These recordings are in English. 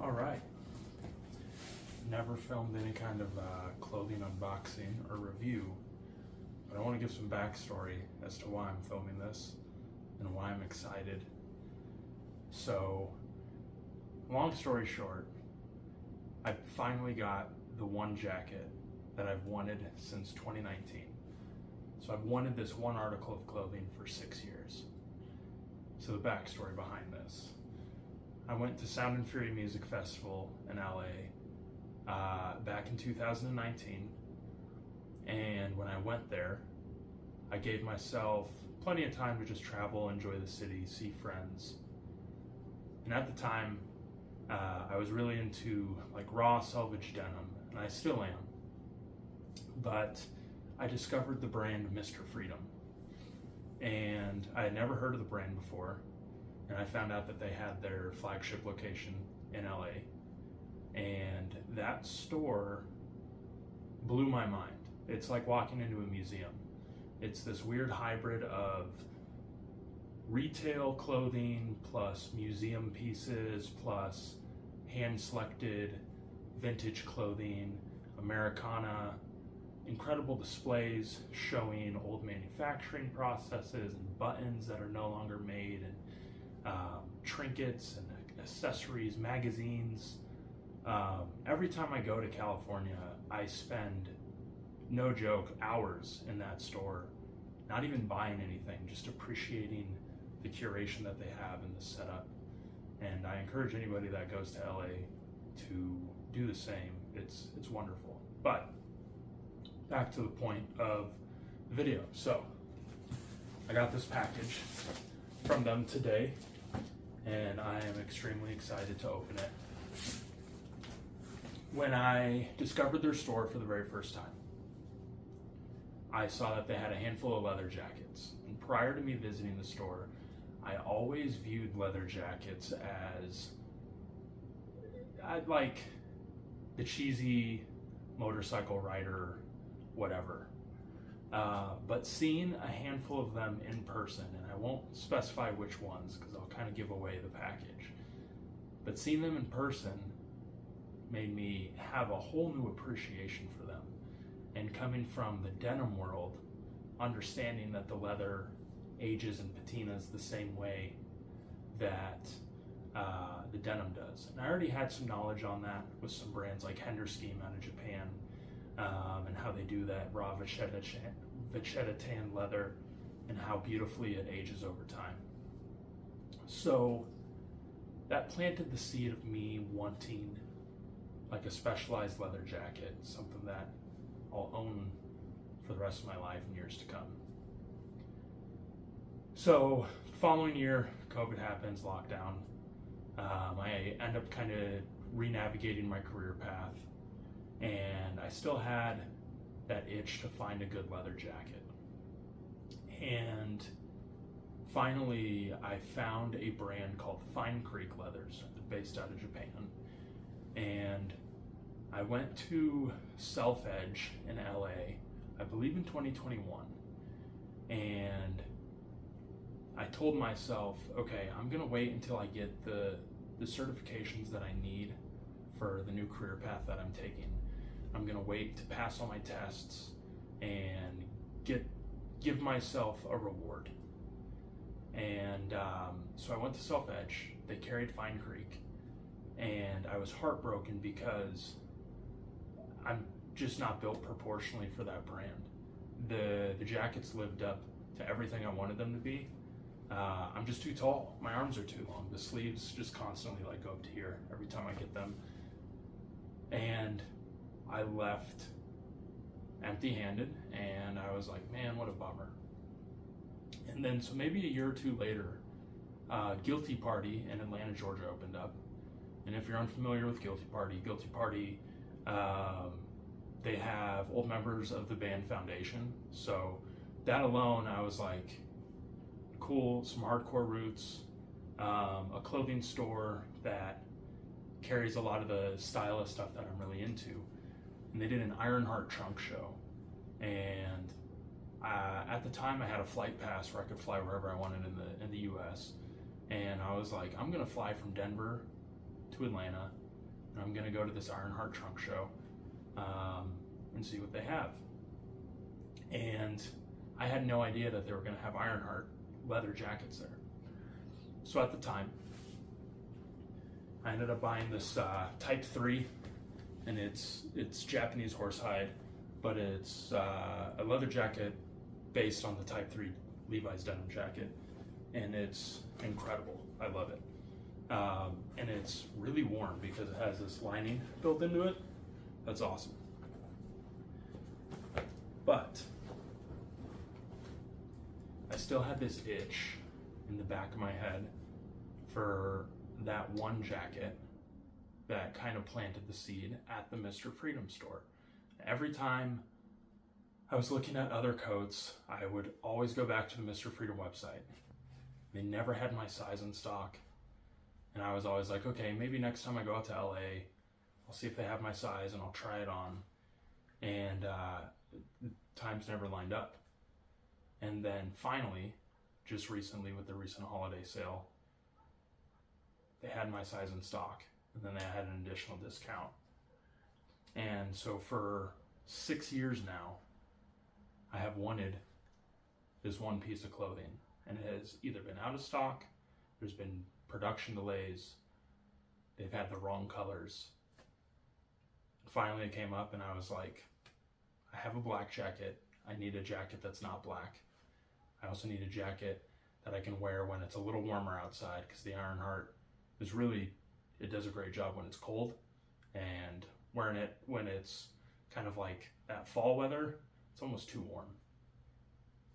All right. Never filmed any kind of clothing unboxing or review, but I want to give some backstory as to why I'm filming this and why I'm excited. So, long story short, I finally got the one jacket that I've wanted since 2019. So I've wanted this one article of clothing for 6 years. So the backstory behind this. I went to Sound and Fury Music Festival in LA back in 2019, and when I went there, I gave myself plenty of time to just travel, enjoy the city, see friends. And at the time, I was really into like raw selvage denim, and I still am. But I discovered the brand Mr. Freedom, and I had never heard of the brand before. And I found out that they had their flagship location in LA. And that store blew my mind. It's like walking into a museum. It's this weird hybrid of retail clothing plus museum pieces plus hand-selected vintage clothing, Americana, incredible displays showing old manufacturing processes and buttons that are no longer made, and trinkets and accessories, magazines. Every time I go to California, I spend, no joke, hours in that store, not even buying anything, just appreciating the curation that they have in the setup. And I encourage anybody that goes to LA to do the same. It's wonderful. But back to the point of the video. So I got this package from them today, and I am extremely excited to open it. When I discovered their store for the very first time, I saw that they had a handful of leather jackets. And prior to me visiting the store, I always viewed leather jackets as like the cheesy motorcycle rider, whatever. But seeing a handful of them in person, and I won't specify which ones because I'll kind of give away the package, but seeing them in person made me have a whole new appreciation for them. And coming from the denim world, understanding that the leather ages and patinas the same way that the denim does. And I already had some knowledge on that with some brands like Henderscheme out of Japan, and how they do that raw vachetta tan leather and how beautifully it ages over time. So that planted the seed of me wanting like a specialized leather jacket, something that I'll own for the rest of my life and years to come. So following year, COVID happens, lockdown. I end up kind of re-navigating my career path, and I still had that itch to find a good leather jacket. And finally, I found a brand called Fine Creek Leathers, based out of Japan. And I went to Self Edge in LA, I believe in 2021. And I told myself, okay, I'm gonna wait until I get the certifications that I need for the new career path that I'm taking. I'm gonna wait to pass all my tests and give myself a reward. And so I went to Self Edge. They carried Fine Creek, and I was heartbroken because I'm just not built proportionally for that brand. The jackets lived up to everything I wanted them to be. I'm just too tall. My arms are too long. The sleeves just constantly like go up to here every time I get them. And I left empty-handed, and I was like, man, what a bummer. And then, so maybe a year or two later, Guilty Party in Atlanta, Georgia opened up. And if you're unfamiliar with Guilty Party, they have old members of the band Foundation. So that alone, I was like, cool, some hardcore roots, a clothing store that carries a lot of the stylist stuff that I'm really into. And they did an Ironheart trunk show. And at the time I had a flight pass where I could fly wherever I wanted in the US. And I was like, I'm gonna fly from Denver to Atlanta, I'm going to go to this Ironheart trunk show and see what they have. And I had no idea that they were going to have Ironheart leather jackets there. So at the time, I ended up buying this Type 3, and it's Japanese horsehide, but it's a leather jacket based on the Type 3 Levi's denim jacket, and it's incredible. I love it. And it's really warm because it has this lining built into it. That's awesome. But I still had this itch in the back of my head for that one jacket that kind of planted the seed at the Mr. Freedom store. Every time I was looking at other coats, I would always go back to the Mr. Freedom website. They never had my size in stock. And I was always like, okay, maybe next time I go out to LA, I'll see if they have my size and I'll try it on. And times never lined up. And then finally, just recently with the recent holiday sale, they had my size in stock. And then they had an additional discount. And so for 6 years now, I have wanted this one piece of clothing. And it has either been out of stock, there's been production delays, they've had the wrong colors. Finally it came up and I was like, I have a black jacket. I need a jacket that's not black. I also need a jacket that I can wear when it's a little warmer outside, because the Ironheart is really, it does a great job when it's cold, and wearing it when it's kind of like that fall weather, it's almost too warm.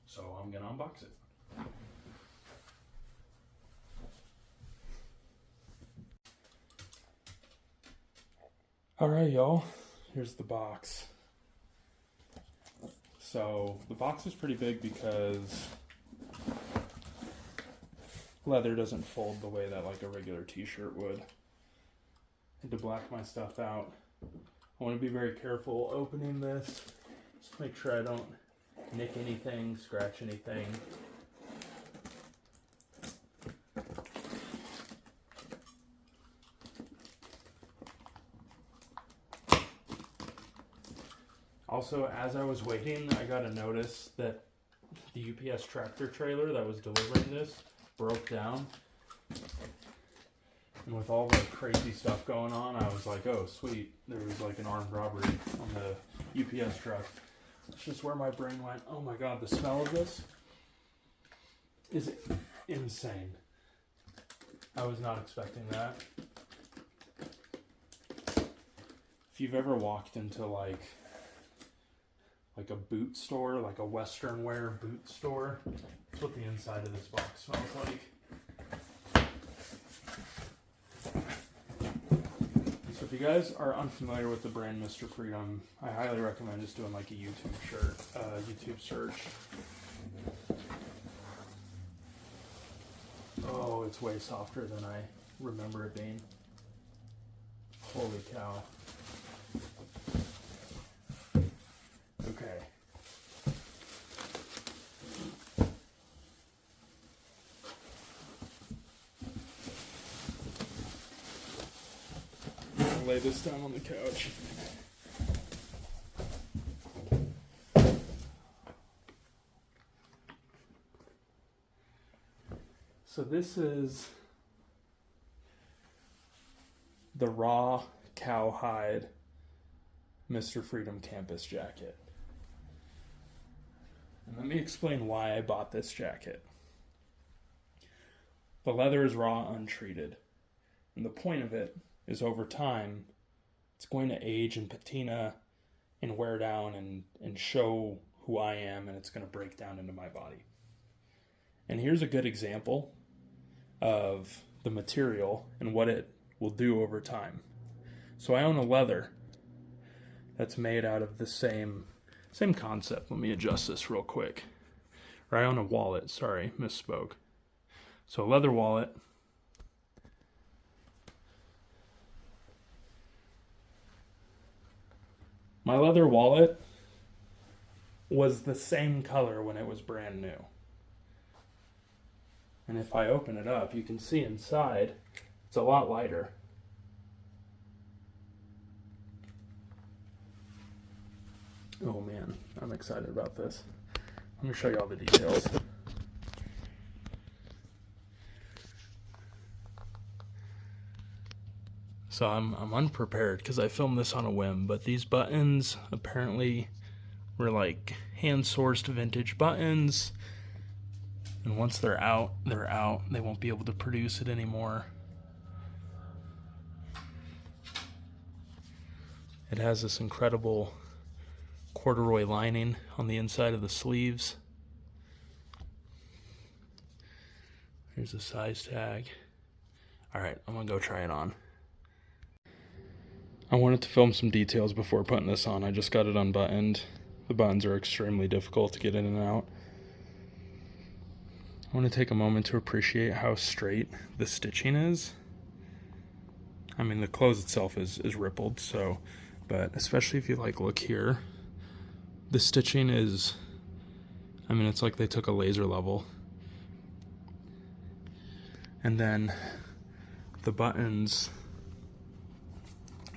So I'm gonna unbox it. All right, y'all, here's the box. So the box is pretty big because leather doesn't fold the way that like a regular t-shirt would. I had to black my stuff out. I want to be very careful opening this. Just make sure I don't nick anything, scratch anything. Also, as I was waiting, I got a notice that the UPS tractor trailer that was delivering this broke down. And with all the crazy stuff going on, I was like, oh sweet, there was like an armed robbery on the UPS truck. That's just where my brain went. Oh my god, the smell of this is insane. I was not expecting that. If you've ever walked into like a boot store, like a Western wear boot store, that's what the inside of this box smells like. So if you guys are unfamiliar with the brand Mr. Freedom, I highly recommend just doing like a YouTube search. Oh, it's way softer than I remember it being. Holy cow. Okay. I'll lay this down on the couch. So this is the raw cowhide Mr. Freedom campus jacket. And let me explain why I bought this jacket. The leather is raw, untreated. And the point of it is over time, it's going to age and patina and wear down and show who I am, and it's going to break down into my body. And here's a good example of the material and what it will do over time. So I own a leather that's made out of the same concept. Let me adjust this real quick. Or I own a wallet, sorry, misspoke. So a leather wallet. My leather wallet was the same color when it was brand new. And if I open it up, you can see inside, it's a lot lighter. Oh man, I'm excited about this. Let me show you all the details. So I'm unprepared because I filmed this on a whim, but these buttons apparently were like hand-sourced vintage buttons, and once they're out, they're out. They won't be able to produce it anymore. It has this incredible corduroy lining on the inside of the sleeves. Here's the size tag. All right, I'm gonna go try it on. I wanted to film some details before putting this on. I just got it unbuttoned. The buttons are extremely difficult to get in and out. I want to take a moment to appreciate how straight the stitching is. I mean, the clothes itself is rippled, so, but especially if you like look here, the stitching is, I mean, it's like they took a laser level. And then the buttons,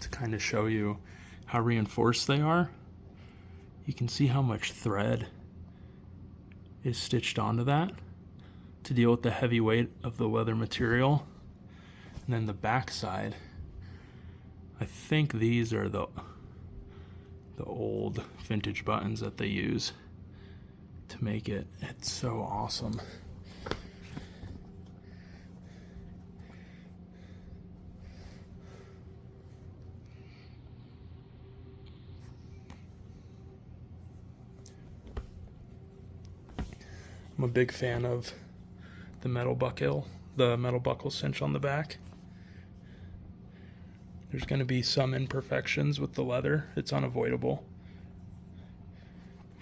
to kind of show you how reinforced they are, you can see how much thread is stitched onto that to deal with the heavy weight of the leather material. And then the back side, I think these are the old vintage buttons that they use to make it. It's so awesome. I'm a big fan of the metal buckle cinch on the back. There's going to be some imperfections with the leather. It's unavoidable.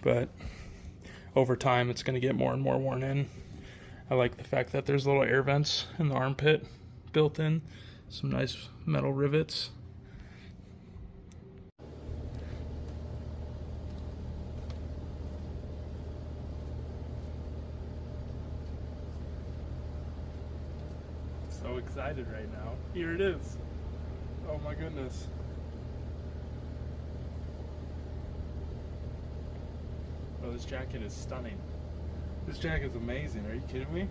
But over time, it's going to get more and more worn in. I like the fact that there's little air vents in the armpit built in. Some nice metal rivets. So excited right now. Here it is. Oh my goodness. Oh, this jacket is stunning. This jacket's amazing. Are you kidding me?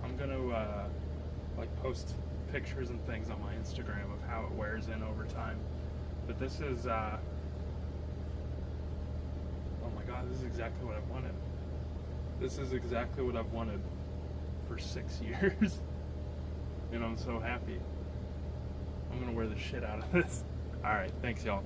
I'm gonna like post pictures and things on my Instagram of how it wears in over time. But this is oh my god, this is exactly what I've wanted. This is exactly what I've wanted for 6 years. And I'm so happy. I'm gonna wear the shit out of this. Alright, thanks y'all.